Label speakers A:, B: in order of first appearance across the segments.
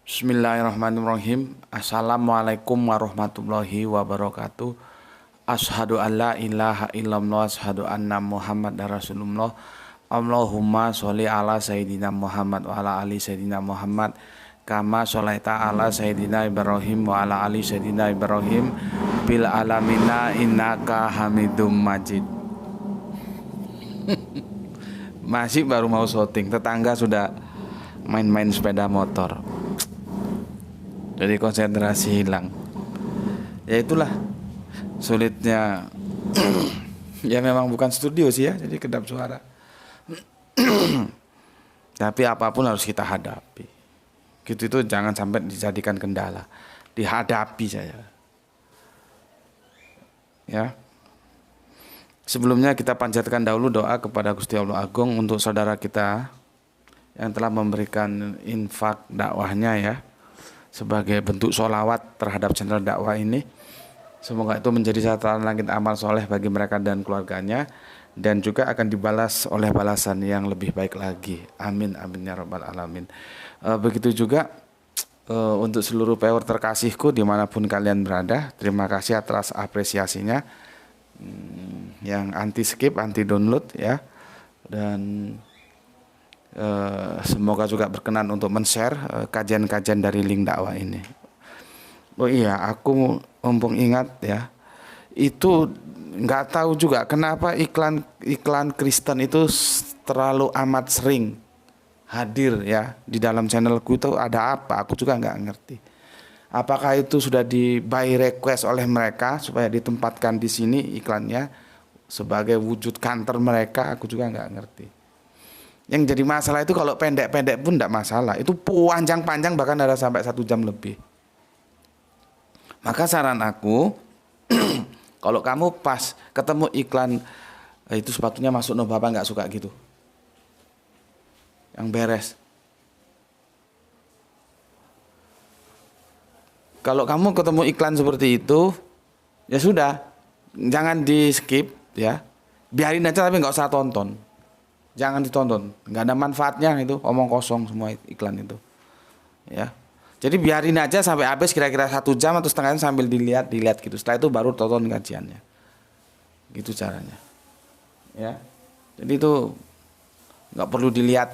A: Bismillahirrahmanirrahim. Assalamualaikum warahmatullahi wabarakatuh. Asyhadu an la ilaha illallah, asyhadu anna Muhammadar Rasulullah. Allahumma sholli ala sayyidina Muhammad wa ala ali sayyidina Muhammad kama sholaita ala sayyidina Ibrahim wa ala ali sayyidina Ibrahim bil alamina innaka Hamidum Majid. Masih baru mau syuting, tetangga sudah main-main sepeda motor. Jadi konsentrasi hilang. Ya itulah sulitnya. Ya memang bukan studio sih ya, jadi kedap suara. Tapi apapun harus kita hadapi. Gitu itu jangan sampai dijadikan kendala. Dihadapi saja. Ya. Sebelumnya kita panjatkan dahulu doa kepada Gusti Allah Agung untuk saudara kita yang telah memberikan infak dakwahnya ya, sebagai bentuk sholawat terhadap channel dakwah ini. Semoga itu menjadi catatan langit amal soleh bagi mereka dan keluarganya, dan juga akan dibalas oleh balasan yang lebih baik lagi. Amin amin ya rabbal alamin. Begitu juga untuk seluruh viewer terkasihku dimanapun kalian berada, terima kasih atas apresiasinya, yang anti skip, anti download ya, dan semoga juga berkenan untuk men-share kajian-kajian dari link dakwah ini. Oh iya, aku mumpung ingat ya, itu nggak tahu juga kenapa iklan Kristen itu terlalu amat sering hadir ya di dalam channelku. Itu ada apa? Aku juga nggak ngerti. Apakah itu sudah di by request oleh mereka supaya ditempatkan di sini iklannya sebagai wujud counter mereka? Aku juga nggak ngerti. Yang jadi masalah itu kalau pendek-pendek pun tidak masalah. Itu panjang-panjang bahkan ada sampai 1 jam lebih. Maka saran aku, kalau kamu pas ketemu iklan itu sepatunya masuk, no bapak nggak suka gitu. Yang beres. Kalau kamu ketemu iklan seperti itu, ya sudah, jangan di skip ya. Biarin aja tapi nggak usah tonton. Jangan ditonton, nggak ada manfaatnya, itu omong kosong semua iklan itu ya. Jadi biarin aja sampai habis, kira-kira 1 jam atau setengah jam sambil dilihat gitu. Setelah itu baru tonton kajiannya, gitu caranya ya. Jadi itu nggak perlu dilihat,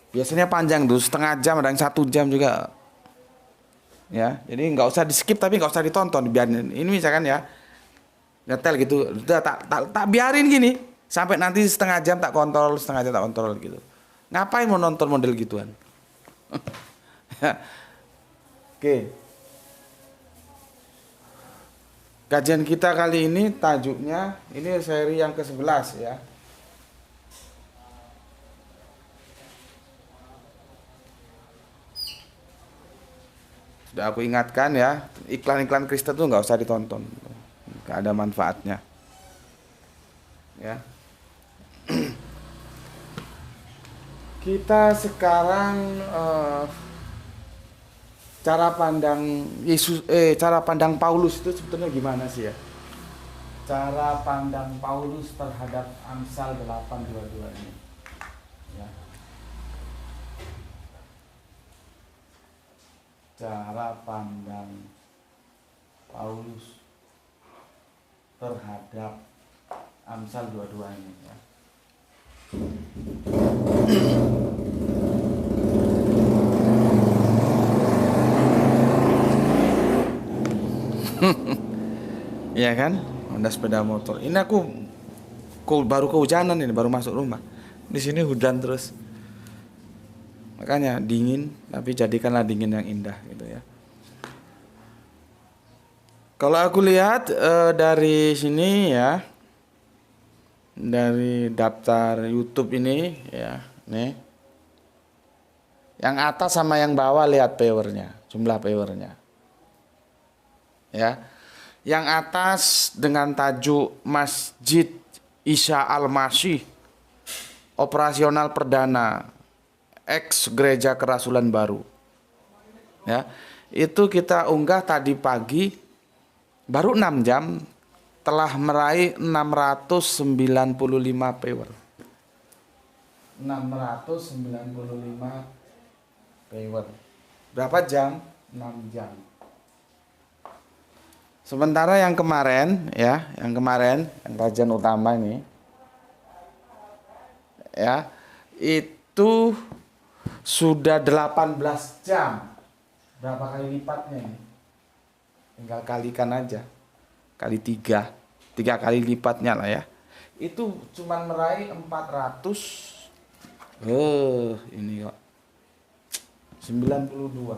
A: biasanya panjang tuh, setengah jam, ada yang 1 jam juga ya. Jadi nggak usah di skip tapi nggak usah ditonton, biarin. Ini misalkan ya nyetel gitu, udah tak biarin gini sampai nanti setengah jam tak kontrol gitu. Ngapain mau nonton model gituan? Oke. Kajian kita kali ini tajuknya, ini seri yang ke-11 ya. Sudah aku ingatkan ya, iklan-iklan Kristen tuh nggak usah ditonton, nggak ada manfaatnya ya. Kita sekarang cara pandang Yesus, cara pandang Paulus itu sebetulnya gimana sih ya? Cara pandang Paulus terhadap Amsal 8:22 ini ya. Cara pandang Paulus terhadap Amsal 22 ini ya. Iya kan, Honda sepeda motor. Ini aku baru kehujanan, ini baru masuk rumah. Di sini hujan terus. Makanya dingin, tapi jadikanlah dingin yang indah gitu ya. Kalau aku lihat dari sini ya, dari daftar YouTube ini ya, nih. Yang atas sama yang bawah lihat viewernya, jumlah viewernya. Ya. Yang atas dengan tajuk Masjid Isa Al-Masih, operasional perdana ex gereja kerasulan baru. Ya. Itu kita unggah tadi pagi, baru 6 jam telah meraih 695 viewer. 695 viewer. Berapa jam? 6 jam. Sementara yang kemarin ya, yang kajian utama ini ya, itu sudah 18 jam. Berapa kali lipatnya ini? Tinggal kalikan aja. Kali 3. 3 kali lipatnya lah ya. Itu cuma meraih 400. Ini kok 92.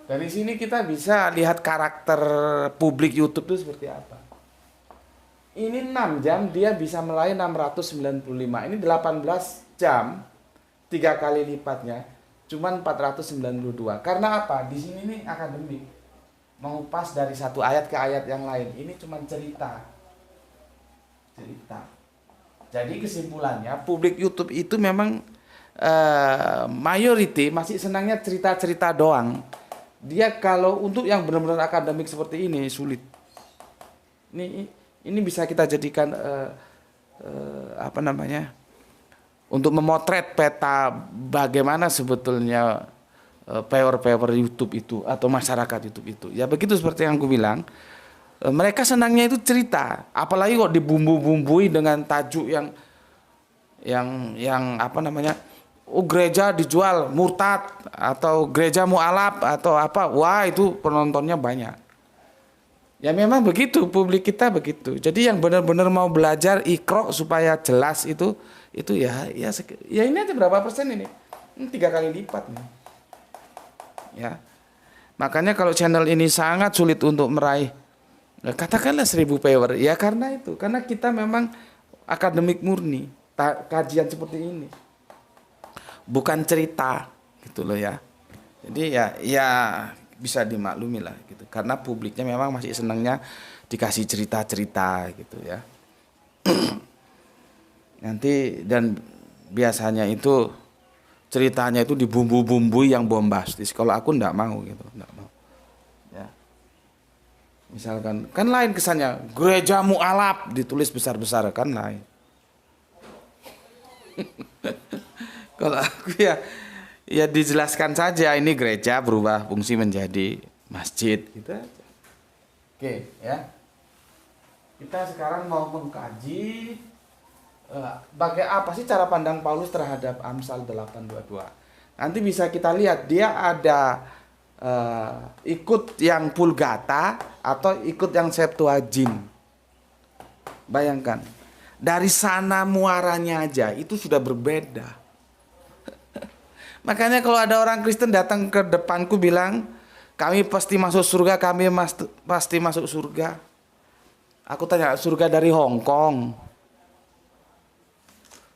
A: Dari sini kita bisa lihat karakter publik YouTube itu seperti apa. Ini 6 jam dia bisa meraih 695. Ini 18 jam 3 kali lipatnya cuman 492. Karena apa? Di sini nih akademik mengupas dari satu ayat ke ayat yang lain. Ini cuman cerita. Jadi kesimpulannya publik YouTube itu memang mayority masih senangnya cerita-cerita doang. Dia kalau untuk yang benar-benar akademik seperti ini sulit. Ini bisa kita jadikan apa namanya? Untuk memotret peta bagaimana sebetulnya viewer YouTube itu atau masyarakat YouTube itu. Ya begitu seperti yang aku bilang. Mereka senangnya itu cerita, apalagi kok dibumbu-bumbui dengan tajuk yang apa namanya? Gereja dijual murtad atau gereja mualaf atau apa. Wah, itu penontonnya banyak. Ya memang begitu, publik kita begitu. Jadi yang benar-benar mau belajar Iqra supaya jelas itu ya ini aja berapa persen ini? 3 kali lipat nih. Ya. Makanya kalau channel ini sangat sulit untuk meraih katakanlah 1000 viewer, ya karena kita memang akademik murni, kajian seperti ini. Bukan cerita gitu loh ya. Jadi ya bisa dimaklumi lah gitu. Karena publiknya memang masih senangnya dikasih cerita-cerita gitu ya. Nanti dan biasanya itu ceritanya itu dibumbu-bumbui yang bombastis. Kalau aku enggak mau gitu, enggak mau. Ya. Misalkan kan lain kesannya, gereja mualaf ditulis besar-besar kan lain. Kalau aku ya dijelaskan saja ini gereja berubah fungsi menjadi masjid gitu aja. Oke, ya. Kita sekarang mau mengkaji bagaimana apa sih cara pandang Paulus terhadap Amsal 8:22. Nanti bisa kita lihat dia ada ikut yang Vulgata atau ikut yang Septuagint. Bayangkan, dari sana muaranya aja itu sudah berbeda. Makanya kalau ada orang Kristen datang ke depanku bilang, kami pasti masuk surga, pasti masuk surga. Aku tanya, surga dari Hong Kong?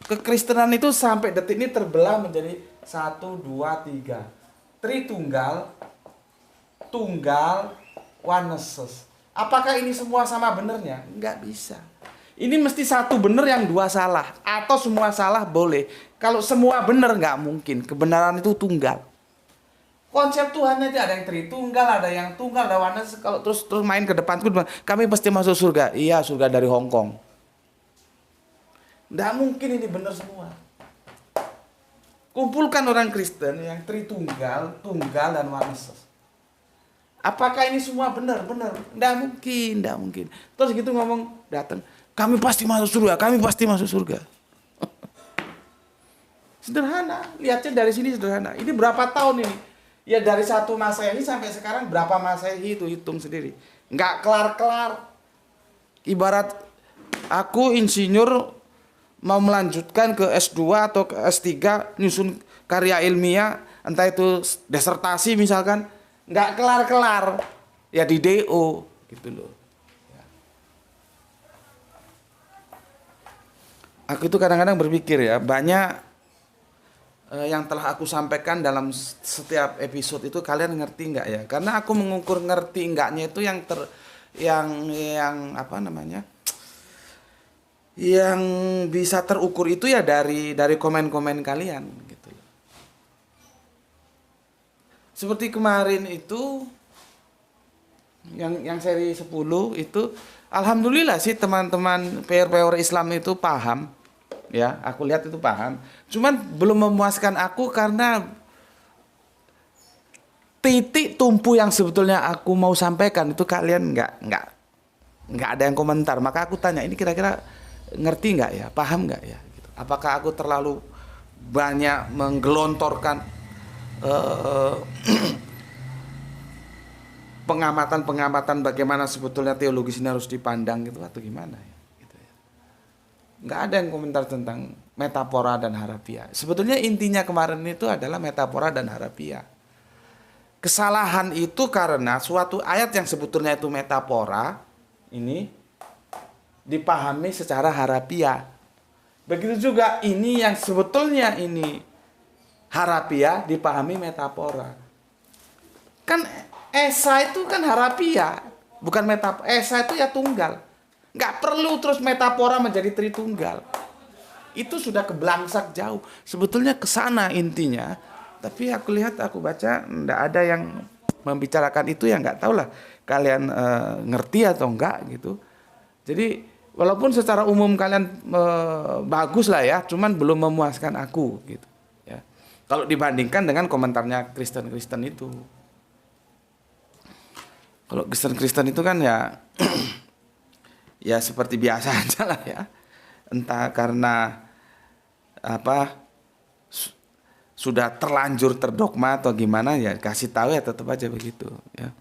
A: Kekristenan itu sampai detik ini terbelah menjadi 1, 2, 3. Tritunggal, tunggal, oneness. Apakah ini semua sama benernya? Enggak bisa. Ini mesti satu benar yang 2 salah. Atau semua salah boleh. Kalau semua benar nggak mungkin. Kebenaran itu tunggal. Konsep Tuhan aja ada yang tritunggal, ada yang tunggal, ada oneness. Kalau terus main ke depan, kami pasti masuk surga. Iya, surga dari Hong Kong. Nggak mungkin ini benar semua. Kumpulkan orang Kristen yang tritunggal, tunggal, dan oneness. Apakah ini semua benar? Nggak mungkin. Terus gitu ngomong, datang. Kami pasti masuk surga, Sederhana, lihatnya dari sini sederhana. Ini berapa tahun ini? Ya dari 1 Masehi sampai sekarang berapa Masehi itu hitung sendiri. Nggak kelar-kelar. Ibarat aku insinyur mau melanjutkan ke S2 atau ke S3 nyusun karya ilmiah, entah itu disertasi misalkan, nggak kelar-kelar. Ya di DO gitu loh. Aku itu kadang-kadang berpikir ya, banyak yang telah aku sampaikan dalam setiap episode itu kalian ngerti nggak ya? Karena aku mengukur ngerti enggaknya itu yang apa namanya? Yang bisa terukur itu ya dari komen-komen kalian gitu. Seperti kemarin itu yang seri 10 itu alhamdulillah sih teman-teman PR Islam itu paham. ya, aku lihat itu paham. Cuman belum memuaskan aku karena titik tumpu yang sebetulnya aku mau sampaikan itu kalian nggak ada yang komentar. Maka aku tanya, ini kira-kira ngerti nggak ya, paham nggak ya? Gitu. Apakah aku terlalu banyak menggelontorkan eh, pengamatan-pengamatan bagaimana sebetulnya teologis ini harus dipandang gitu atau gimana ya? Gitu ya. Nggak ada yang komentar tentang metafora dan harafiah. Sebetulnya intinya kemarin itu adalah metafora dan harafiah. Kesalahan itu karena suatu ayat yang sebetulnya itu metafora ini dipahami secara harafiah. Begitu juga ini yang sebetulnya ini harafiah dipahami metafora. Kan esa itu kan harafiah, bukan metafora. Esa itu ya tunggal. Nggak perlu terus metafora menjadi tritunggal. Itu sudah kebelangsak jauh. Sebetulnya ke sana intinya. Tapi aku lihat, aku baca, nggak ada yang membicarakan itu, ya nggak tahu lah kalian ngerti atau enggak gitu. Jadi walaupun secara umum kalian bagus lah ya, cuman belum memuaskan aku gitu. Ya. Kalau dibandingkan dengan komentarnya Kristen-Kristen itu. Kalau Kristen-Kristen itu kan ya ya seperti biasa aja lah ya. Entah karena apa sudah terlanjur terdogma atau gimana, ya kasih tahu ya tetap aja begitu ya.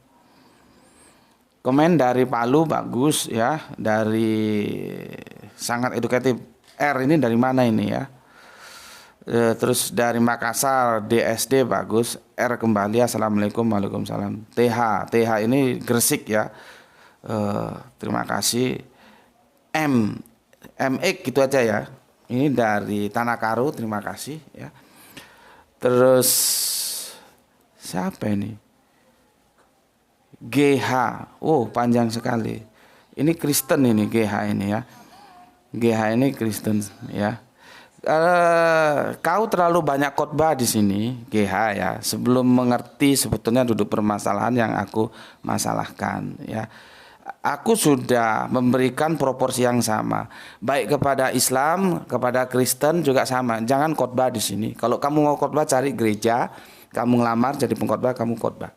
A: Komen dari Palu bagus ya, dari sangat edukatif. R ini dari mana ini ya? Terus dari Makassar DSD bagus. R kembali, assalamualaikum, waalaikumsalam. TH ini Gresik ya. Terima kasih. MX gitu aja ya. Ini dari Tanah Karo, terima kasih ya. Terus siapa ini? GH, oh panjang sekali. Ini Kristen ini GH ini ya. GH ini Kristen ya. Kau terlalu banyak khotbah di sini, GH ya. Sebelum mengerti sebetulnya duduk permasalahan yang aku masalahkan ya. Aku sudah memberikan proporsi yang sama, baik kepada Islam, kepada Kristen juga sama. Jangan khotbah di sini. Kalau kamu mau khotbah cari gereja, kamu ngelamar jadi pengkhotbah, kamu khotbah.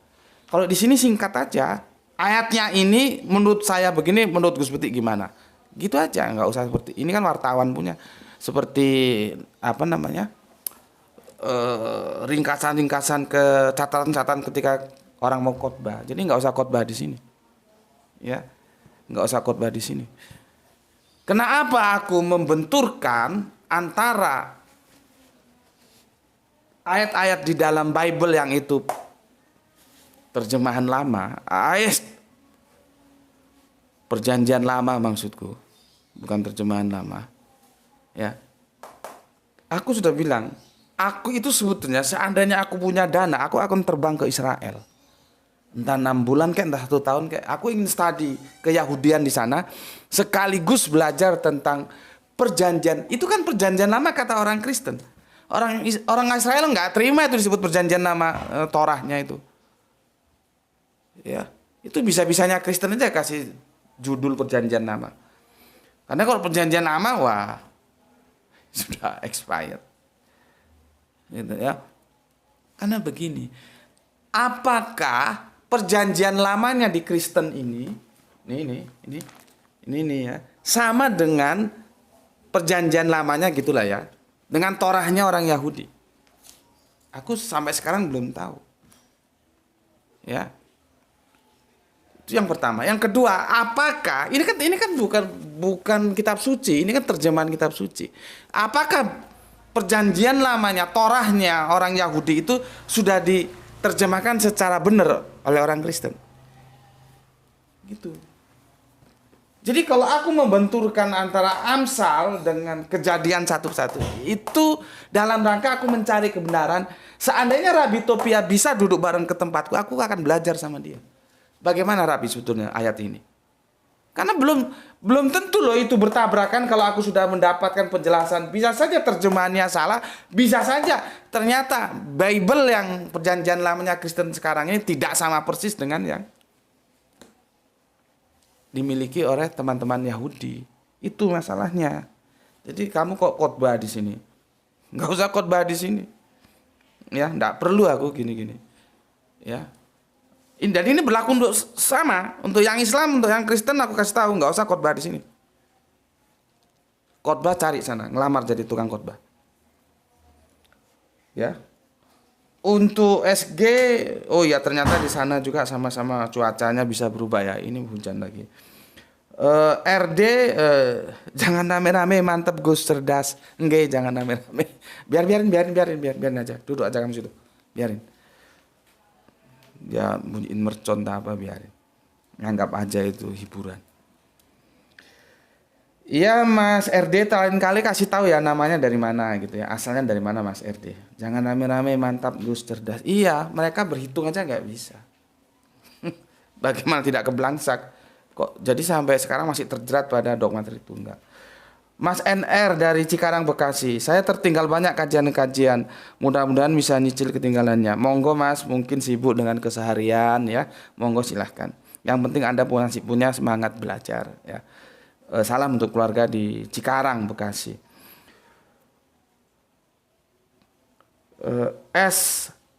A: Kalau di sini singkat aja, ayatnya ini menurut saya begini, menurut Gus Betik gimana? Gitu aja, nggak usah seperti ini kan wartawan punya. Seperti apa namanya, ringkasan-ringkasan ke catatan-catatan ketika orang mau khotbah. Jadi nggak usah khotbah di sini, ya, nggak usah khotbah di sini. Kenapa aku membenturkan antara ayat-ayat di dalam Bible yang itu terjemahan lama, ayat perjanjian lama maksudku, bukan terjemahan lama. Ya, aku sudah bilang, aku itu sebetulnya seandainya aku punya dana, aku akan terbang ke Israel. Entah 6 bulan kayak, entah 1 tahun kayak. Aku ingin studi keyahudian di sana, sekaligus belajar tentang perjanjian. Itu kan perjanjian lama kata orang Kristen. Orang Israel nggak terima itu disebut perjanjian lama, Torahnya itu. Ya, itu bisa-bisanya Kristen aja kasih judul perjanjian lama. Karena kalau perjanjian lama, wah, sudah expired, gitu ya. Karena begini, apakah perjanjian lamanya di Kristen ini ya, sama dengan perjanjian lamanya gitulah ya, dengan Torahnya orang Yahudi? Aku sampai sekarang belum tahu. Ya. Itu yang pertama. Yang kedua, apakah ini kan bukan kitab suci, ini kan terjemahan kitab suci. Apakah perjanjian lamanya, Torahnya orang Yahudi itu sudah diterjemahkan secara benar oleh orang Kristen? Gitu. Jadi kalau aku membenturkan antara Amsal dengan Kejadian 1:1, itu dalam rangka aku mencari kebenaran. Seandainya Rabi Topia bisa duduk bareng ke tempatku, aku akan belajar sama dia. Bagaimana Rabi sebetulnya ayat ini? Karena belum tentu loh itu bertabrakan kalau aku sudah mendapatkan penjelasan. Bisa saja terjemahannya salah, bisa saja ternyata Bible yang perjanjian lamanya Kristen sekarang ini tidak sama persis dengan yang dimiliki oleh teman-teman Yahudi. Itu masalahnya. Jadi kamu kok khotbah di sini? Nggak usah khotbah di sini. Ya, nggak perlu aku gini-gini. Ya. Dan ini berlaku untuk sama, untuk yang Islam, untuk yang Kristen aku kasih tahu, nggak usah khotbah di sini. Khotbah cari sana, ngelamar jadi tukang khotbah. Ya. Untuk SG, oh ya ternyata di sana juga sama-sama cuacanya bisa berubah ya. Ini hujan lagi. RD, jangan rame-rame, mantep Gus, cerdas. Enggak, jangan rame-rame. Biarin aja. Duduk aja kamu situ. Biarin. Dia bunyiin mercon tak apa, biarin. Nganggap aja itu hiburan. Iya Mas RD, lain kali kasih tahu ya namanya dari mana gitu ya. Asalnya dari mana Mas RD. Jangan rame-rame, mantap Gus, cerdas. Iya, mereka berhitung aja nggak bisa. Bagaimana tidak kebelangsak? Kok jadi sampai sekarang masih terjerat pada dogma Tritunggal. Mas NR dari Cikarang Bekasi, saya tertinggal banyak kajian-kajian. Mudah-mudahan bisa nyicil ketinggalannya. Monggo Mas, mungkin sibuk dengan keseharian ya. Monggo silahkan. Yang penting Anda punya semangat belajar ya. Salam untuk keluarga di Cikarang Bekasi.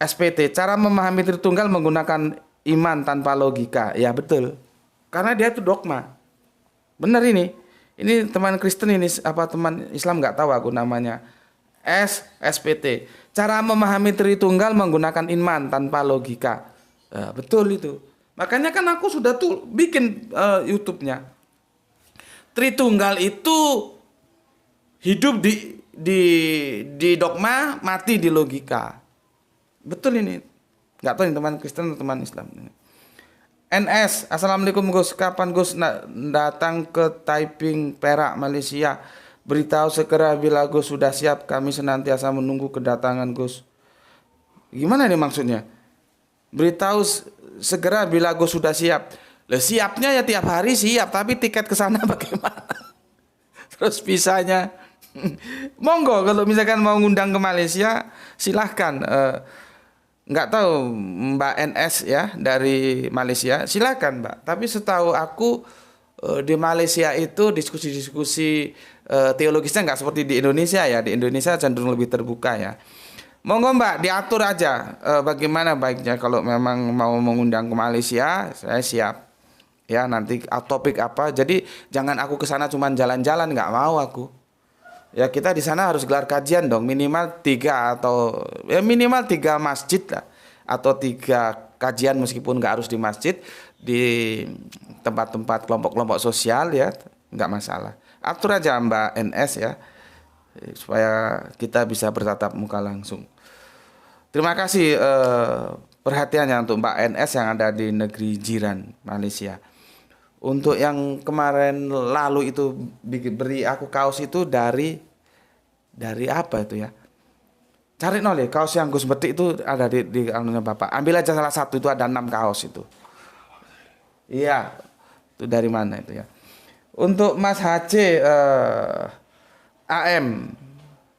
A: SPT, cara memahami Tritunggal menggunakan iman tanpa logika. Ya betul. Karena dia itu dogma. Benar ini. Ini teman Kristen ini apa teman Islam nggak tahu aku namanya. SPT. Cara memahami Tritunggal menggunakan iman tanpa logika. Betul itu. Makanya kan aku sudah tuh bikin YouTube-nya. Tritunggal itu hidup di dogma, mati di logika. Betul ini. Nggak tahu ini teman Kristen atau teman Islam. NS, Assalamualaikum Gus. Kapan Gus datang ke Taiping, Perak, Malaysia? Beritahu segera bila Gus sudah siap. Kami senantiasa menunggu kedatangan Gus. Gimana nih maksudnya? Beritahu segera bila Gus sudah siap. Lah siapnya ya tiap hari siap, tapi tiket ke sana bagaimana? Terus visanya? Monggo kalau misalkan mau ngundang ke Malaysia, silahkan. Nggak tahu Mbak NS ya dari Malaysia, silakan Mbak. Tapi setahu aku di Malaysia itu diskusi-diskusi teologisnya nggak seperti di Indonesia ya. Di Indonesia cenderung lebih terbuka ya. Monggo Mbak diatur aja bagaimana baiknya kalau memang mau mengundang ke Malaysia, saya siap. Ya nanti topik apa. Jadi jangan aku ke sana cuman jalan-jalan, nggak mau aku. Ya kita di sana harus gelar kajian dong, minimal 3 atau ya minimal 3 masjid lah, atau 3 kajian meskipun nggak harus di masjid, di tempat-tempat kelompok-kelompok sosial ya, nggak masalah. Atur aja Mbak NS ya, supaya kita bisa bertatap muka langsung. Terima kasih perhatiannya untuk Mbak NS yang ada di negeri jiran Malaysia. Untuk yang kemarin lalu itu beri aku kaos itu dari apa itu ya? Cari nol ya, kaos yang Gus betik itu ada di anunya Bapak. Ambil aja salah satu, itu ada 6 kaos itu. Iya. Itu dari mana itu ya? Untuk Mas HC AM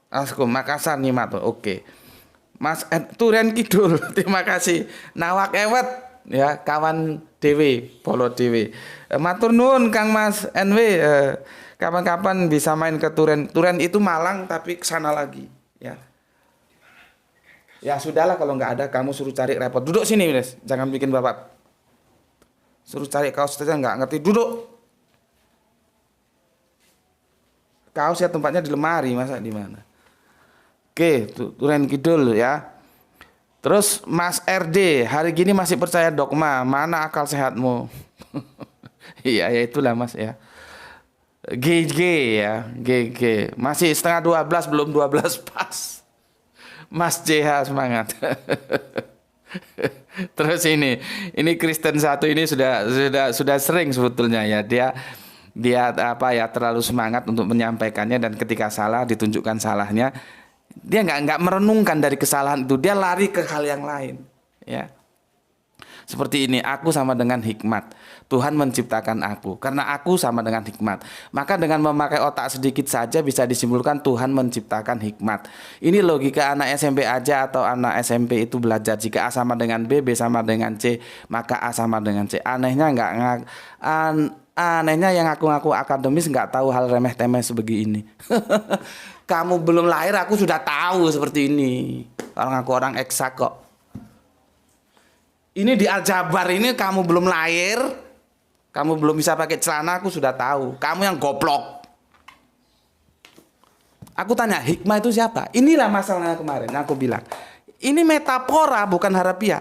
A: Askum Makassar Nyimat. Oke. Mas Turen Kidul, terima kasih. Nawak ewet ya, kawan Dewi, Polo Dewi. Matur nuwun Kang Mas NW, kapan-kapan bisa main ke Turen. Turen itu Malang tapi kesana lagi ya. Ya sudahlah kalau nggak ada kamu suruh cari repot. Duduk sini Mas, jangan bikin Bapak. Suruh cari kaos saja nggak ngerti, duduk. Kaos ya tempatnya di lemari, masa di mana? Oke, Turen Kidul ya. Terus Mas RD, hari gini masih percaya dogma, mana akal sehatmu? Iya ya itulah Mas ya. GG ya, GG. Masih setengah 12, belum 12 pas. Mas JH semangat. Terus ini Kristen satu ini sudah sering sebetulnya ya, dia apa ya terlalu semangat untuk menyampaikannya, dan ketika salah ditunjukkan salahnya, dia nggak merenungkan dari kesalahan itu, dia lari ke hal yang lain ya. Seperti ini, aku sama dengan hikmat. Tuhan menciptakan aku karena aku sama dengan hikmat. Maka dengan memakai otak sedikit saja bisa disimpulkan Tuhan menciptakan hikmat. Ini logika anak SMP aja atau anak SMP itu belajar. Jika A sama dengan B, B sama dengan C, maka A sama dengan C. Anehnya Anehnya yang ngaku-ngaku akademis nggak tahu hal remeh-temeh sebegini. Kamu belum lahir aku sudah tahu seperti ini. Orang aku orang eksak kok. Ini di Aljabar ini kamu belum lahir, kamu belum bisa pakai celana aku sudah tahu. Kamu yang goblok. Aku tanya, hikmah itu siapa? Inilah masalahnya kemarin aku bilang. Ini metafora bukan harafiah.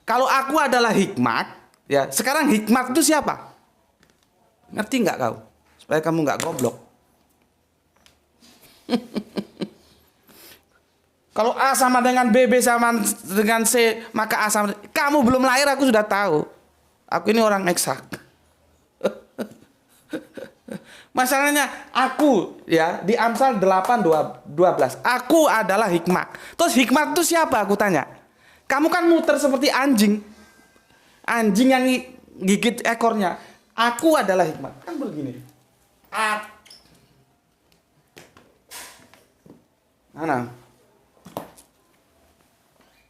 A: Kalau aku adalah hikmat, ya sekarang hikmat itu siapa? Ngerti nggak kau? Supaya kamu nggak goblok. Kalau A sama dengan B, B sama dengan C, maka A sama. Kamu belum lahir aku sudah tahu. Aku ini orang eksak. Masalahnya aku ya di Amsal 8:12. Aku adalah hikmat. Terus hikmat itu siapa aku tanya? Kamu kan muter seperti anjing. Anjing yang gigit ekornya. Aku adalah hikmat. Kan begini. Mana?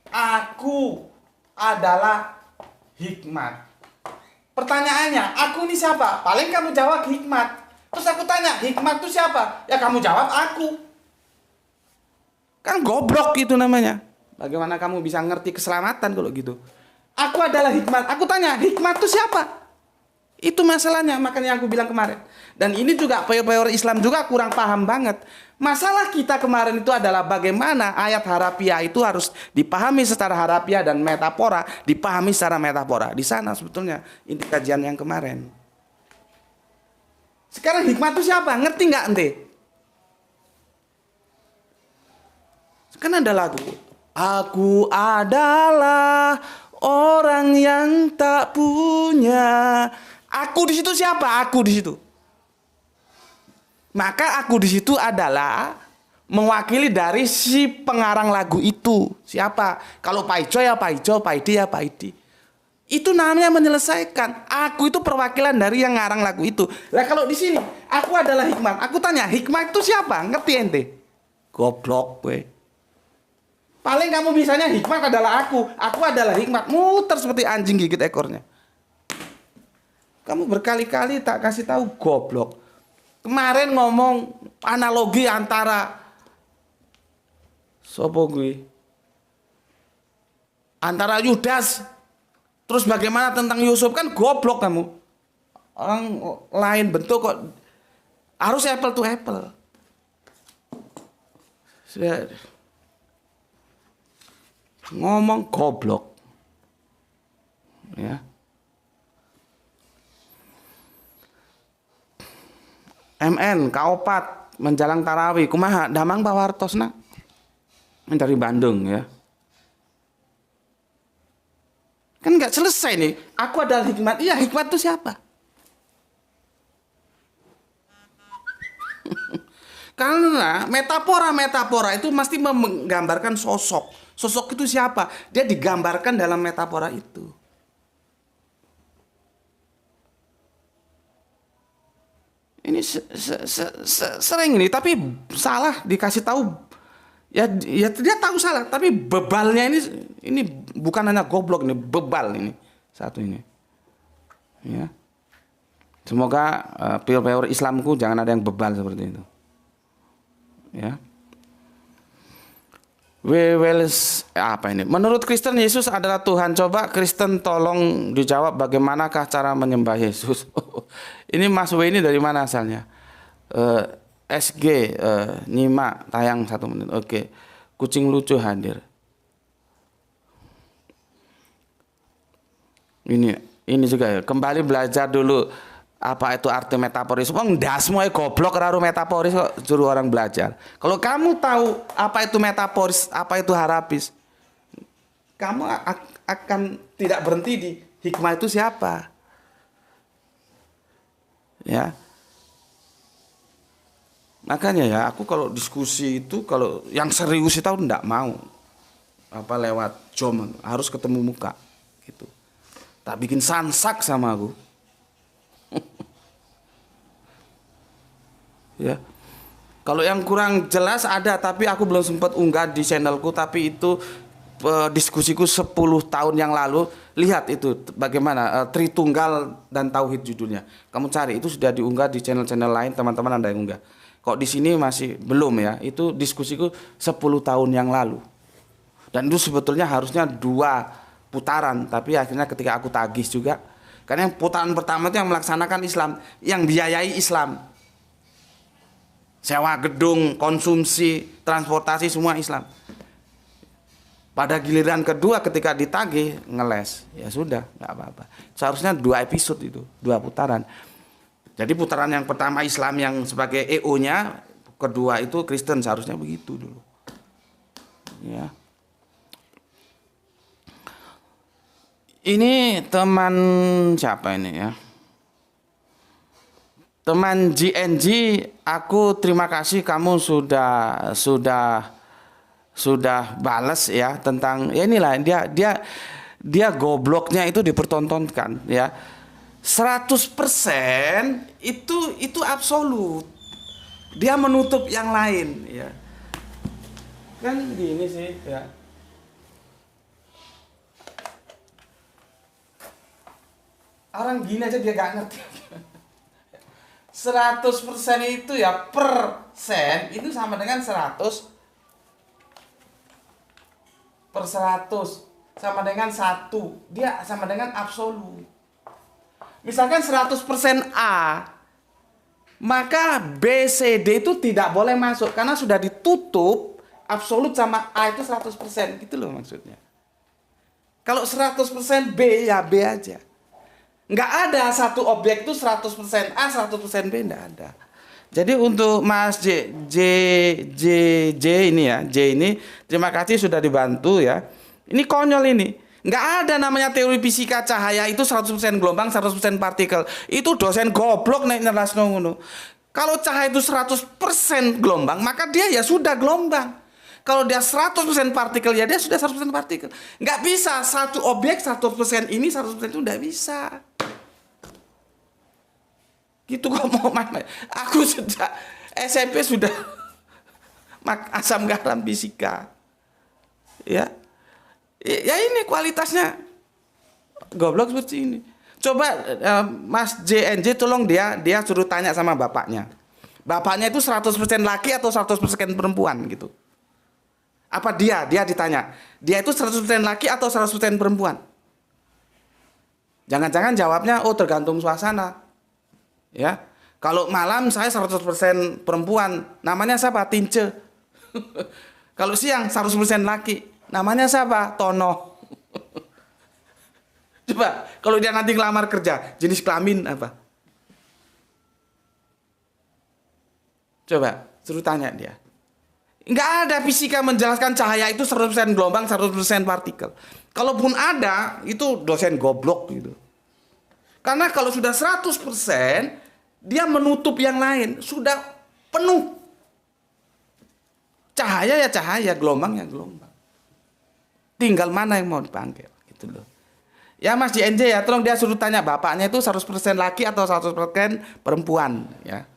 A: Aku adalah hikmat. Pertanyaannya, aku ini siapa? Paling kamu jawab hikmat. Terus aku tanya, hikmat itu siapa? Ya kamu jawab aku. Kan goblok itu namanya. Bagaimana kamu bisa ngerti keselamatan kalau gitu? Aku adalah hikmat. Aku tanya, hikmat itu siapa? Itu masalahnya, makanya aku bilang kemarin. Dan ini juga peor Islam juga kurang paham banget. Masalah kita kemarin itu adalah bagaimana ayat harafiah itu harus dipahami secara harafiah dan metafora dipahami secara metafora. Di sana sebetulnya ini kajian yang kemarin. Sekarang hikmat itu siapa? Ngerti nggak ente? Kan ada lagu. Aku adalah orang yang tak punya. Aku di situ siapa? Aku di situ. Maka aku di situ adalah mewakili dari si pengarang lagu itu. Siapa? Kalau Pak Ijo ya Pak Ijo, Pak Idi ya Pak Idi. Itu namanya menyelesaikan. Aku itu perwakilan dari yang ngarang lagu itu. Lah kalau di sini aku adalah hikmat. Aku tanya, hikmat itu siapa? Ngerti ente? Goblok gue. Paling kamu bisanya hikmat adalah aku. Aku adalah hikmat. Muter seperti anjing gigit ekornya. Kamu berkali-kali tak kasih tahu goblok. Kemarin ngomong analogi antara sopo gue? Antara Yudas. Terus bagaimana tentang Yusuf? Kan goblok kamu. Orang lain bentuk kok harus apple to apple. Sudah ngomong goblok. Ya. MN Kaopat menjalang tarawih kumaha damang pawartosna dari Bandung ya. Kan nggak selesai nih. Aku adalah hikmat. Iya, hikmat itu siapa? Karena metafora itu mesti menggambarkan sosok. Sosok itu siapa? Dia digambarkan dalam metafora itu. Ini sering ini, tapi salah dikasih tahu. Ya dia tahu salah, tapi bebalnya ini bukan hanya goblok, ini bebal ini satu ini. Ya. Semoga peor Islamku jangan ada yang bebal seperti itu. Ya. Apa ini? Menurut Kristen Yesus adalah Tuhan. Coba Kristen tolong dijawab bagaimanakah cara menyembah Yesus. Ini Mas W ini dari mana asalnya? SG nyimak tayang 1 menit. Oke. Kucing lucu hadir. Ini juga ya. Kembali belajar dulu apa itu arti metaforis. Wong ndasmu ae goblok karo metaforis kok suruh orang belajar. Kalau kamu tahu apa itu metaforis, apa itu harapis, kamu akan tidak berhenti di hikmah itu siapa. Ya. Makanya ya aku kalau diskusi itu kalau yang serius itu enggak mau. Apa lewat Zoom, harus ketemu muka gitu. Tak bikin sansak sama aku. Ya. Kalau yang kurang jelas ada tapi aku belum sempat unggah di channelku, tapi itu diskusiku 10 tahun yang lalu, lihat itu bagaimana Tritunggal dan Tauhid judulnya. Kamu cari, itu sudah diunggah di channel-channel lain, teman-teman ada yang unggah. Kok di sini masih belum ya? Itu diskusiku 10 tahun yang lalu. Dan itu sebetulnya harusnya 2 putaran, tapi akhirnya ketika aku tagih juga, karena yang putaran pertama itu yang melaksanakan Islam, yang biayai Islam. Sewa gedung, konsumsi, transportasi semua Islam. Pada giliran kedua ketika ditagih ngeles, ya sudah nggak apa-apa. Seharusnya 2 episode itu, 2 putaran. Jadi putaran yang pertama Islam yang sebagai EO-nya, kedua itu Kristen, seharusnya begitu dulu. Ya. Ini teman siapa ini ya? Teman GNG, aku terima kasih kamu sudah bales ya tentang ya inilah dia gobloknya itu dipertontonkan ya. 100% itu absolut. Dia menutup yang lain ya. Kan gini sih ya. Orang gini aja dia gak ngerti. 100% itu ya persen itu sama dengan 100 per 100 sama dengan 1. Dia sama dengan absolut. Misalkan 100% A, maka B, C, D itu tidak boleh masuk karena sudah ditutup absolut sama A itu 100%, gitu loh maksudnya. Kalau 100% B ya B aja. Nggak ada satu objek itu 100% A, 100% B, nggak ada. Jadi untuk Mas J ini ya, J ini terima kasih sudah dibantu ya. Ini konyol ini. Nggak ada namanya teori fisika cahaya itu 100% gelombang, 100% partikel. Itu dosen goblok nek nerasno ngono. Kalau cahaya itu 100% gelombang, maka dia ya sudah gelombang. Kalau dia 100% partikel, ya dia sudah 100% partikel. Nggak bisa satu objek 100% ini, 100% itu nggak bisa. Gitu kok mau main. Aku sudah SMP sudah asam garam fisika. Ya. Ya ini kualitasnya goblok seperti ini. Coba Mas JNJ tolong dia suruh tanya sama bapaknya. Bapaknya itu 100% laki atau 100% perempuan gitu. Apa dia ditanya. Dia itu 100% laki atau 100% perempuan? Jangan-jangan jawabnya tergantung suasana. Ya. Kalau malam saya 100% perempuan, namanya siapa? Tince. Kalau siang 100% laki. Namanya siapa? Tono. Coba, kalau dia nanti ngelamar kerja, jenis kelamin apa? Coba, suruh tanya dia. Nggak ada fisika menjelaskan cahaya itu 100% gelombang, 100% partikel. Kalaupun ada, itu dosen goblok gitu. Karena kalau sudah 100%, dia menutup yang lain. Sudah penuh. Cahaya ya cahaya, gelombang ya gelombang. Tinggal mana yang mau dipanggil gitu loh. Ya Mas JNJ ya, tolong dia suruh tanya bapaknya itu 100% laki atau 100% perempuan ya.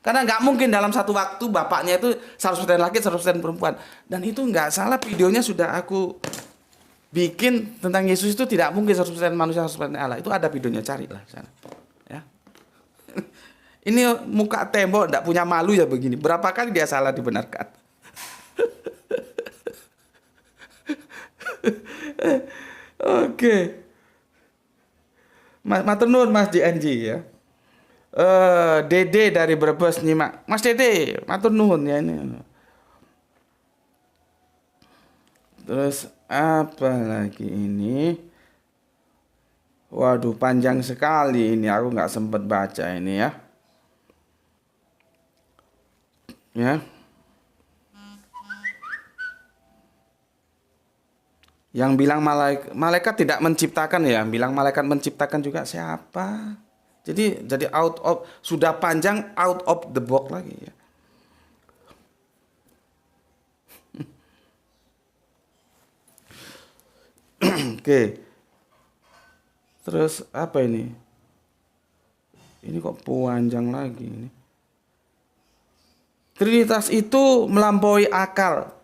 A: Karena nggak mungkin dalam satu waktu bapaknya itu 100% laki, 100% perempuan. Dan itu nggak salah, videonya sudah aku bikin tentang Yesus itu tidak mungkin 100% manusia, 100% Allah. Itu ada videonya, carilah sana. Ya. Ini muka tembok nggak punya malu ya begini. Berapa kali dia salah dibenarkan. Oke. Matur nuwun Mas JNJ ya. Dede dari Brebes nyimak. Mas Dede, matur nuwun ya ini. Terus apa lagi ini? Waduh, panjang sekali ini. Aku nggak sempat baca ini ya. Ya. Yang bilang malaikat tidak menciptakan ya, bilang malaikat menciptakan juga siapa? Jadi sudah panjang out of the box lagi ya. Oke. Terus apa ini? Ini kok panjang lagi ini. Trinitas itu melampaui akal.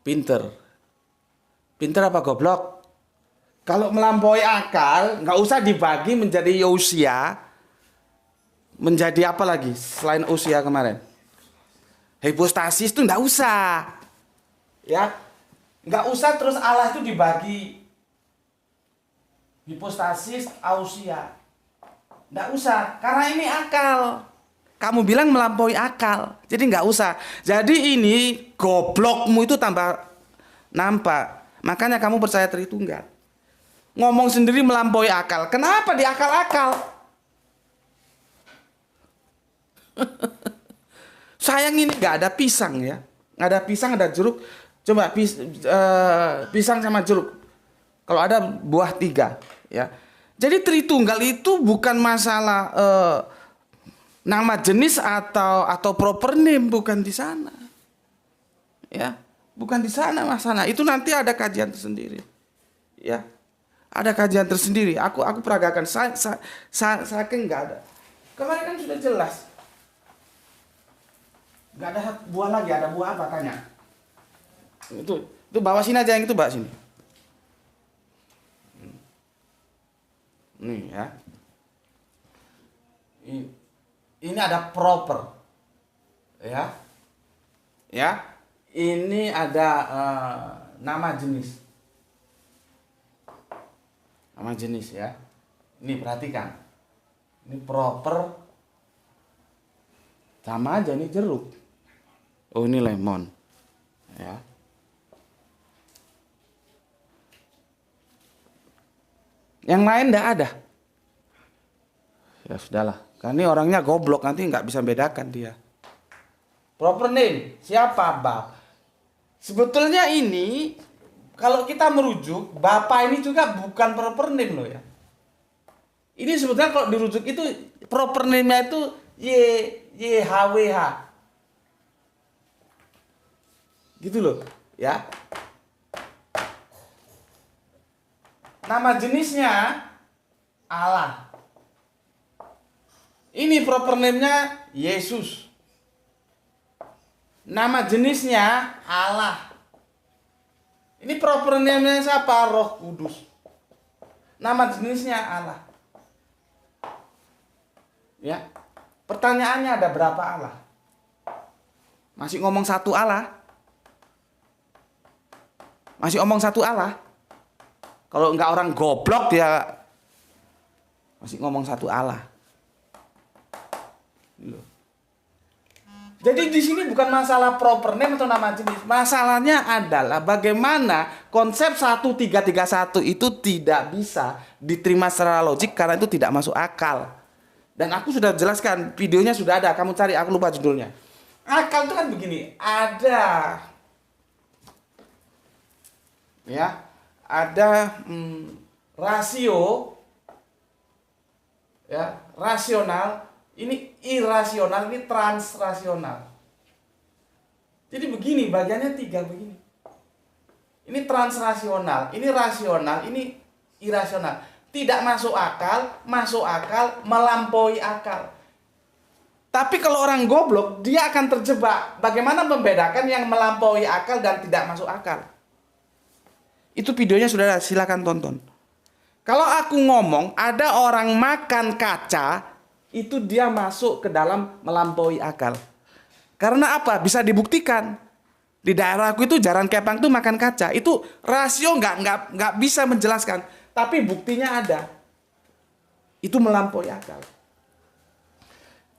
A: Pinter. Pinter apa goblok? Kalau melampaui akal, nggak usah dibagi menjadi usia, menjadi apa lagi selain usia kemarin? Hipostasis itu nggak usah, ya, nggak usah terus Allah itu dibagi hipostasis, ausia, nggak usah, karena ini akal. Kamu bilang melampaui akal, jadi nggak usah. Jadi ini goblokmu itu tambah nampak, makanya kamu percaya Tritunggal. Ngomong sendiri melampaui akal. Kenapa di akal-akal? Sayang ini nggak ada pisang ya. Nggak ada pisang, ada jeruk. Coba pisang sama jeruk. Kalau ada buah 3 ya. Jadi Tritunggal itu bukan masalah nama jenis atau proper name, bukan di sana. Ya, bukan di sana masalah. Itu nanti ada kajian tersendiri. Ya. Ada kajian tersendiri. Aku peragakan. Saking nggak ada. Kemarin kan sudah jelas. Nggak ada buah lagi. Ada buah apa tanya? Itu bawa sini aja, yang itu bawa sini. Nih ya. Ini ada proper. Ya. Ya. Ini ada nama jenis. Nama jenis ya. Ini perhatikan. Ini proper. Sama aja, ini jeruk. Oh, ini lemon. Ya. Yang lain enggak ada. Ya sudahlah. Karena ini orangnya goblok, nanti nggak bisa bedakan dia. Proper name. Siapa, Bab? Sebetulnya ini kalau kita merujuk, Bapak ini juga bukan proper name loh ya. Ini sebetulnya kalau dirujuk itu proper name-nya itu YHWH. Gitu loh, ya. Nama jenisnya Allah. Ini proper name-nya Yesus. Nama jenisnya Allah. Ini proper name-nya siapa? Roh Kudus. Nama jenisnya Allah. Ya. Pertanyaannya ada berapa Allah? Masih ngomong satu Allah? Masih ngomong satu Allah? Kalau enggak orang goblok dia masih ngomong satu Allah. Jadi di sini bukan masalah proper name atau nama jenis. Masalahnya adalah bagaimana konsep 1331 itu tidak bisa diterima secara logik karena itu tidak masuk akal. Dan aku sudah jelaskan, videonya sudah ada, kamu cari, aku lupa judulnya. Akal itu kan begini, ada rasio, ya, rasional. Ini irasional, ini transrasional. Jadi begini, bagiannya 3 begini. Ini transrasional, ini rasional, ini irasional. Tidak masuk akal, melampaui akal. Tapi kalau orang goblok, dia akan terjebak. Bagaimana membedakan yang melampaui akal dan tidak masuk akal? Itu videonya sudah ada, silakan tonton. Kalau aku ngomong, ada orang makan kaca, itu dia masuk ke dalam melampaui akal. Karena apa? Bisa dibuktikan. Di daerahku itu Jaran Kepang itu makan kaca. Itu rasio nggak bisa menjelaskan. Tapi buktinya ada. Itu melampaui akal.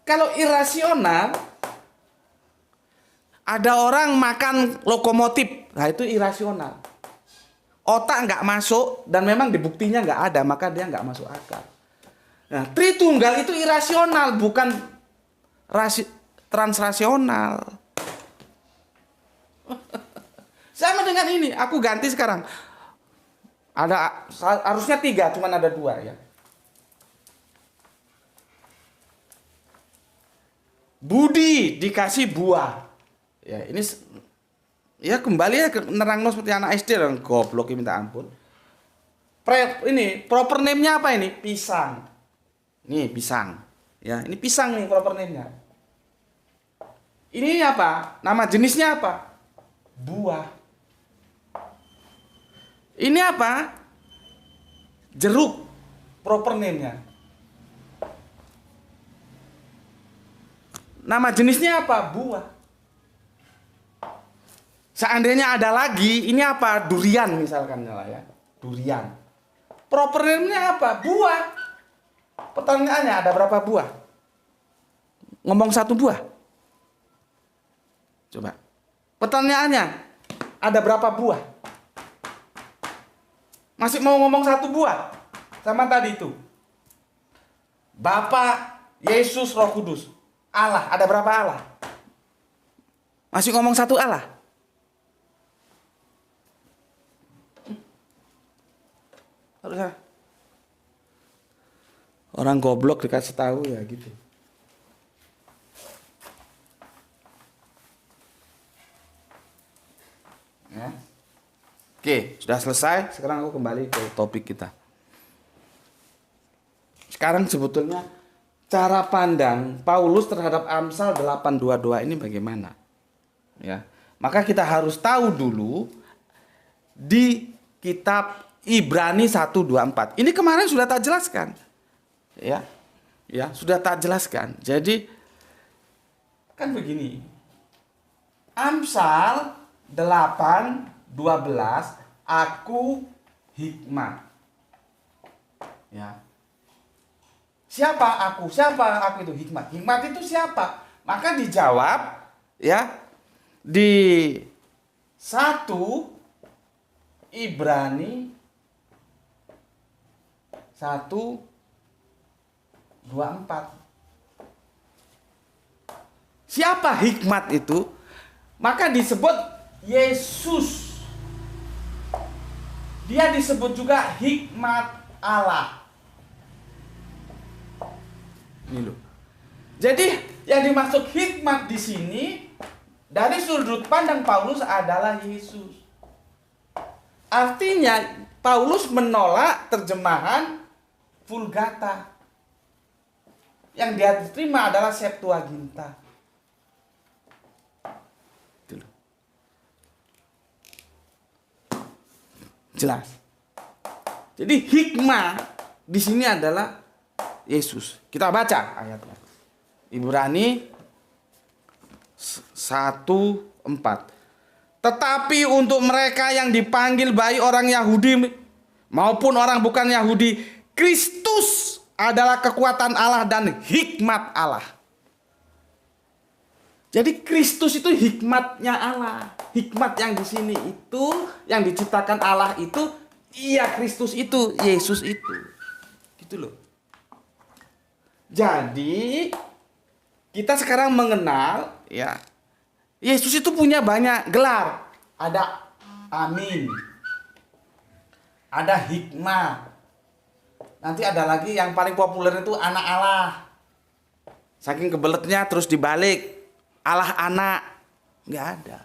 A: Kalau irasional, ada orang makan lokomotif. Nah itu irasional. Otak nggak masuk dan memang dibuktinya nggak ada, maka dia nggak masuk akal. Nah, Tritunggal itu irasional, bukan transrasional. Sama dengan ini, aku ganti sekarang. Ada harusnya 3, cuman ada 2 ya. Budi dikasih buah. Ya, ini ya kembali ya nerangno seperti anak SD dong, goblok minta ampun. Ini proper name-nya apa ini? Pisang. Nih pisang, ya ini pisang nih proper name-nya. Ini apa? Nama jenisnya apa? Buah. Ini apa? Jeruk, proper name-nya. Nama jenisnya apa? Buah. Seandainya ada lagi, ini apa? Durian misalkan lah ya. Durian. Proper name-nya apa? Buah. Pertanyaannya, ada berapa buah? Ngomong satu buah. Coba. Pertanyaannya, ada berapa buah? Masih mau ngomong satu buah? Sama tadi itu. Bapa, Yesus, Roh Kudus. Allah, ada berapa Allah? Masih ngomong satu Allah? Harusnya. Orang goblok dikasih tahu ya gitu. Ya. Oke, sudah selesai. Sekarang aku kembali ke topik kita. Sekarang sebetulnya cara pandang Paulus terhadap Amsal 8:22 ini bagaimana? Ya. Maka kita harus tahu dulu di kitab Ibrani 1:24. Ini kemarin sudah tak jelaskan. Ya. Ya, sudah tak jelaskan. Jadi kan begini. Amsal 8:12, aku hikmat. Ya. Siapa aku? Siapa aku itu hikmat? Hikmat itu siapa? Maka dijawab ya di 1 Ibrani 1:24. Siapa hikmat itu? Maka disebut Yesus. Dia disebut juga hikmat Allah. Ini loh. Jadi yang dimaksud hikmat di sini dari sudut pandang Paulus adalah Yesus. Artinya Paulus menolak terjemahan Vulgata. Yang dia terima adalah Septuaginta. Jelas. Jadi hikmah di sini adalah Yesus. Kita baca ayatnya. Ibrani 1:4. Tetapi untuk mereka yang dipanggil baik orang Yahudi maupun orang bukan Yahudi, Kristus adalah kekuatan Allah dan hikmat Allah. Jadi Kristus itu hikmatnya Allah. Hikmat yang di sini itu, yang diciptakan Allah itu, iya Kristus itu, Yesus itu. Gitu loh. Jadi kita sekarang mengenal ya, Yesus itu punya banyak gelar. Ada Amin. Ada hikmah. Nanti ada lagi yang paling populer itu anak Allah. Saking kebeletnya terus dibalik. Allah anak. Nggak ada.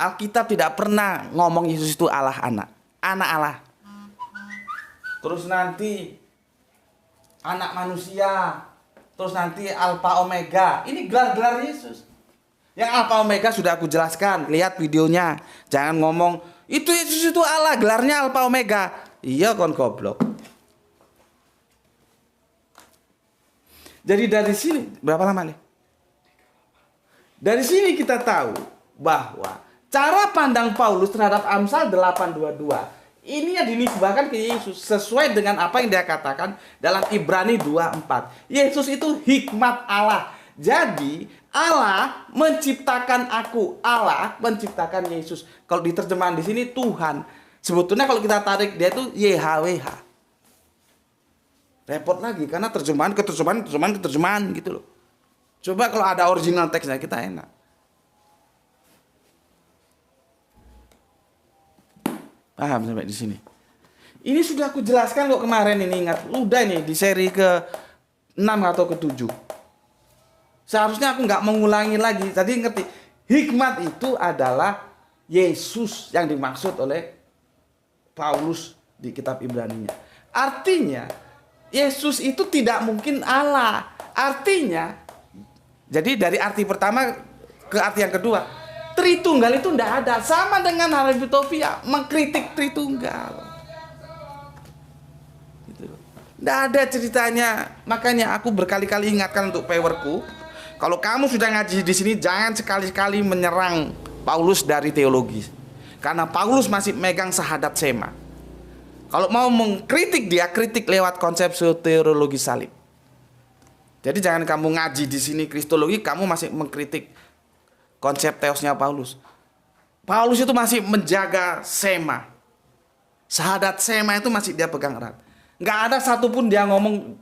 A: Alkitab tidak pernah ngomong Yesus itu Allah anak. Anak Allah. Terus nanti anak manusia. Terus nanti Alpha Omega. Ini gelar-gelar Yesus. Yang Alpha Omega sudah aku jelaskan. Lihat videonya. Jangan ngomong itu Yesus itu Allah. Gelarnya Alpha Omega. Iya kon goblok. Jadi dari sini berapa lama nih? Dari sini kita tahu bahwa cara pandang Paulus terhadap Amsal 8:22 ini yang dinisbahkan ke Yesus sesuai dengan apa yang dia katakan dalam Ibrani 2:4. Yesus itu hikmat Allah. Jadi Allah menciptakan aku, Allah menciptakan Yesus. Kalau diterjemahan di sini Tuhan. Sebetulnya kalau kita tarik dia itu YHWH. Repot lagi karena terjemahan gitu loh. Coba kalau ada original teksnya kita enak. Paham sampai di sini? Ini sudah aku jelaskan kok kemarin ini, ingat. Udah nih di seri ke-6 atau ke-7. Seharusnya aku nggak mengulangi lagi. Tadi ngerti. Hikmat itu adalah Yesus yang dimaksud oleh Paulus di kitab Ibrani-nya. Artinya Yesus itu tidak mungkin Allah. Artinya jadi dari arti pertama ke arti yang kedua, Tritunggal itu tidak ada. Sama dengan Halebiutopia, mengkritik Tritunggal. Nggak ada ceritanya. Makanya aku berkali-kali ingatkan untuk pewerku, kalau kamu sudah ngaji di sini jangan sekali-kali menyerang Paulus dari teologi. Karena Paulus masih megang syahadat sema. Kalau mau mengkritik dia, kritik lewat konsep soteriologi salib. Jadi jangan kamu ngaji di sini kristologi, kamu masih mengkritik konsep teosnya Paulus. Paulus itu masih menjaga sema. Syahadat sema itu masih dia pegang erat. Nggak ada satupun dia ngomong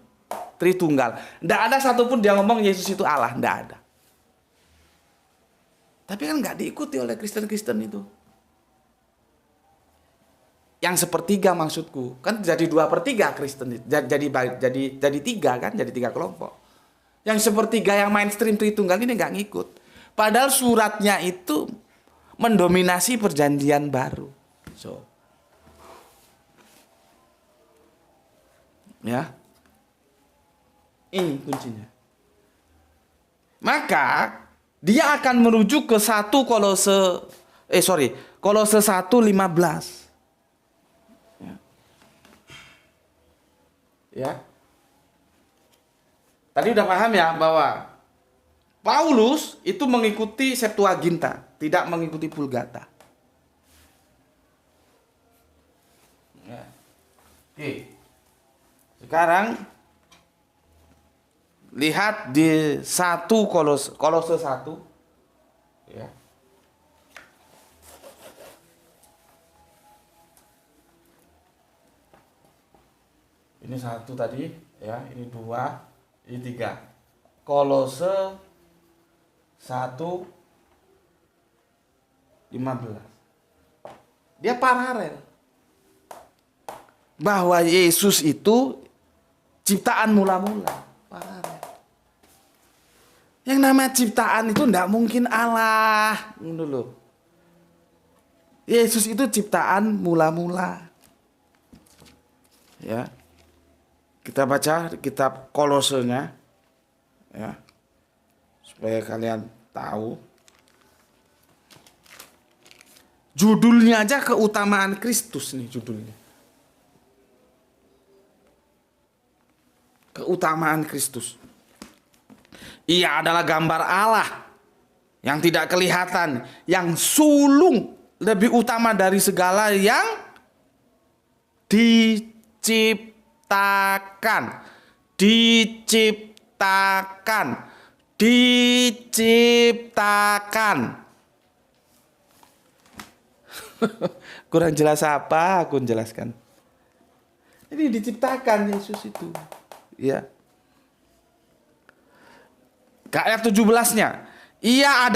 A: Tritunggal. Nggak ada satupun dia ngomong Yesus itu Allah. Nggak ada. Tapi kan nggak diikuti oleh Kristen-Kristen itu. Yang sepertiga maksudku. Kan jadi 2/3 Kristen. Jadi 3 kan. Jadi 3 kelompok. Yang sepertiga yang mainstream Tritunggal ini nggak ngikut. Padahal suratnya itu mendominasi perjanjian baru. So. Ya. Ini kuncinya. Maka dia akan merujuk ke Kolose 1:15. Ya. Tadi udah paham ya bahwa Paulus itu mengikuti Septuaginta, tidak mengikuti Vulgata. Ya. Oke. Sekarang lihat di Kolose 1 ya. Ini 1 tadi ya, ini 2, ini 3. Kolose 1:15. Dia paralel. Bahwa Yesus itu ciptaan mula-mula. Paralel. Yang namanya ciptaan itu enggak mungkin Allah. Dulu. Yesus itu ciptaan mula-mula. Ya. Kita baca kitab Kolosenya. Ya. Supaya kalian tahu. Judulnya aja keutamaan Kristus nih judulnya. Keutamaan Kristus. Ia adalah gambar Allah yang tidak kelihatan, yang sulung, lebih utama dari segala yang diciptakan. Kurang jelas apa aku jelaskan. Ini diciptakan Yesus itu. Ya. Ke ayat 17-nya. Ia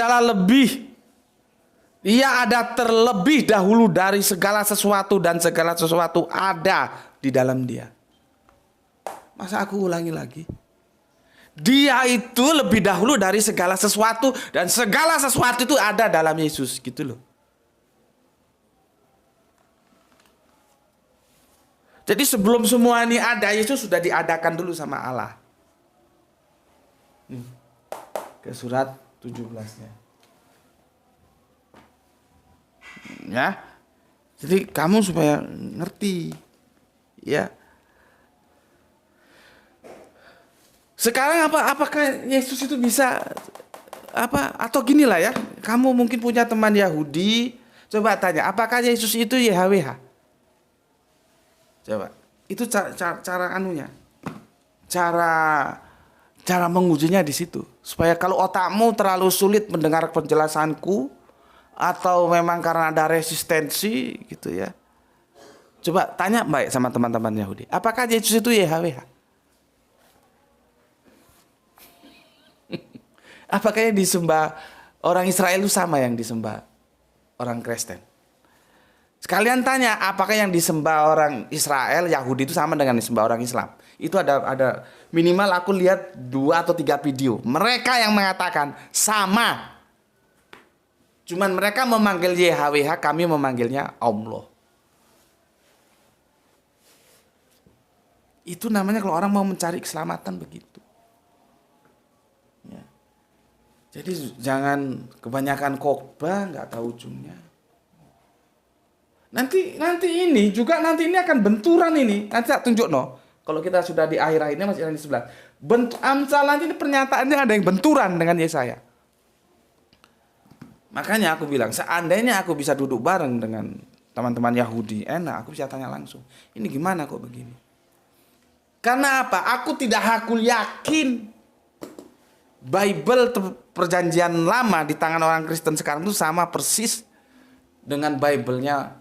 A: ada terlebih dahulu dari segala sesuatu dan segala sesuatu ada di dalam dia. Masa aku ulangi lagi? Dia itu lebih dahulu dari segala sesuatu dan segala sesuatu itu ada dalam Yesus gitu loh. Jadi sebelum semua ini ada, Yesus sudah diadakan dulu sama Allah. Ke surat 17-nya. Ya. Jadi kamu supaya ngerti. Ya. Sekarang apakah Yesus itu bisa atau gini lah ya. Kamu mungkin punya teman Yahudi, coba tanya, apakah Yesus itu YHWH? Coba. Itu cara anunya. Cara mengujinya di situ. Supaya kalau otakmu terlalu sulit mendengar penjelasanku atau memang karena ada resistensi gitu ya. Coba tanya baik sama teman-teman Yahudi. Apakah Yesus itu YHWH? Apakah yang disembah orang Israel itu sama yang disembah orang Kristen? Sekalian tanya, apakah yang disembah orang Israel, Yahudi itu sama dengan disembah orang Islam? Itu ada minimal aku lihat 2 atau 3 video. Mereka yang mengatakan sama. Cuman mereka memanggil YHWH, kami memanggilnya Allah. Itu namanya kalau orang mau mencari keselamatan begitu. Ya. Jadi jangan kebanyakan khotbah nggak tahu ujungnya. Nanti ini akan benturan ini. Nanti tak tunjuk no. Kalau kita sudah di akhir ini masih ada di sebelah. Amsal nanti ini pernyataannya ada yang benturan dengan Yesaya. Makanya aku bilang, seandainya aku bisa duduk bareng dengan teman-teman Yahudi, enak, aku bisa tanya langsung. Ini gimana kok begini? Karena apa? Aku tidak yakin Bible perjanjian lama di tangan orang Kristen sekarang itu sama persis dengan Bible-nya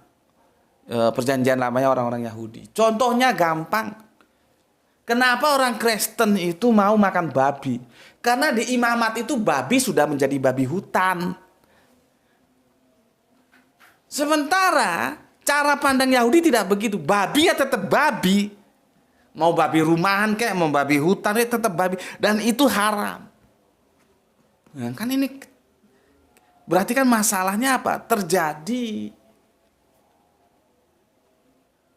A: perjanjian lamanya orang-orang Yahudi. Contohnya gampang. Kenapa orang Kristen itu mau makan babi? Karena di imamat itu babi sudah menjadi babi hutan. Sementara cara pandang Yahudi tidak begitu. Babi ya tetap babi. Mau babi rumahan kayak mau babi hutan ya tetap babi. Dan itu haram. Nah, kan ini berarti kan masalahnya apa? Terjadi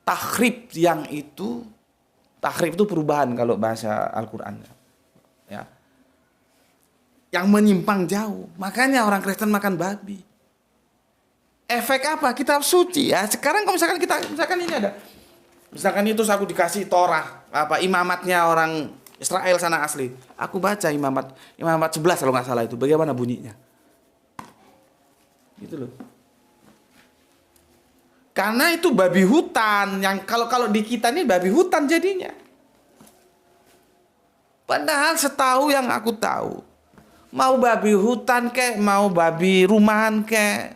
A: tahrib tahrib itu perubahan kalau bahasa Al-Qur'an. Ya. Yang menyimpang jauh. Makanya orang Kristen makan babi. Efek apa? Kitab suci ya. Sekarang kalau misalkan ini ada. Misalkan itu aku dikasih Torah, imamatnya orang Israel sana asli. Aku baca imamat 11 kalau nggak salah itu. Bagaimana bunyinya? Gitu loh. Karena itu babi hutan yang kalau di kita ini babi hutan jadinya. Padahal setahu yang aku tahu, mau babi hutan kek, mau babi rumahan kek,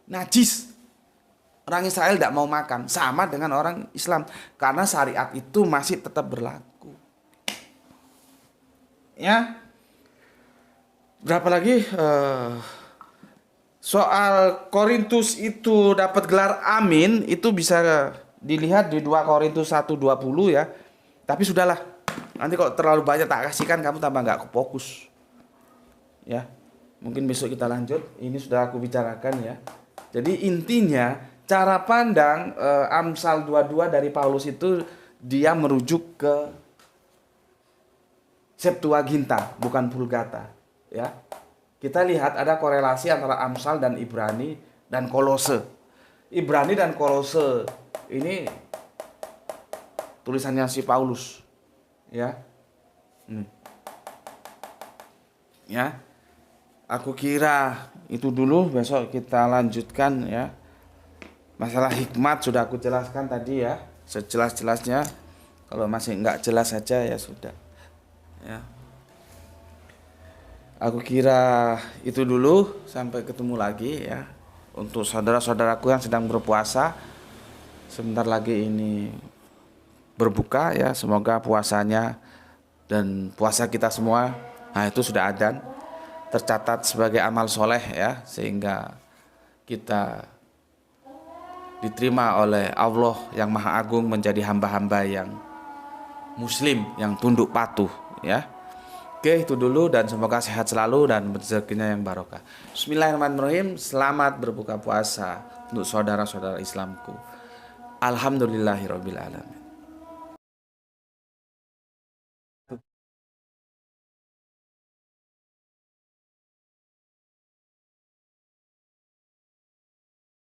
A: najis. Orang Israel tidak mau makan, sama dengan orang Islam, karena syariat itu masih tetap berlaku. Ya, berapa lagi? Soal Korintus itu dapat gelar amin, itu bisa dilihat di 2 Korintus 1:20 ya. Tapi sudahlah, nanti kalau terlalu banyak tak kasihkan kamu tambah nggak fokus. Ya, mungkin besok kita lanjut. Ini sudah aku bicarakan ya. Jadi intinya cara pandang Amsal 22 dari Paulus itu dia merujuk ke Septuaginta, bukan Vulgata, ya. Kita lihat ada korelasi antara Amsal dan Ibrani dan Kolose. Ibrani dan Kolose ini tulisannya si Paulus, ya. Ya. Aku kira itu dulu, besok kita lanjutkan ya. Masalah hikmat sudah aku jelaskan tadi ya, sejelas-jelasnya. Kalau masih nggak jelas saja ya sudah. Ya. Aku kira itu dulu, sampai ketemu lagi ya. Untuk saudara-saudaraku yang sedang berpuasa, sebentar lagi ini berbuka ya. Semoga puasanya dan puasa kita semua, nah itu sudah adzan, tercatat sebagai amal soleh ya, sehingga kita diterima oleh Allah yang Maha Agung menjadi hamba-hamba yang muslim, yang tunduk patuh ya. Oke, itu dulu dan semoga sehat selalu dan rezekinya yang barokah. Bismillahirrahmanirrahim. Selamat berbuka puasa untuk saudara-saudara Islamku. Alhamdulillahirabbil alamin.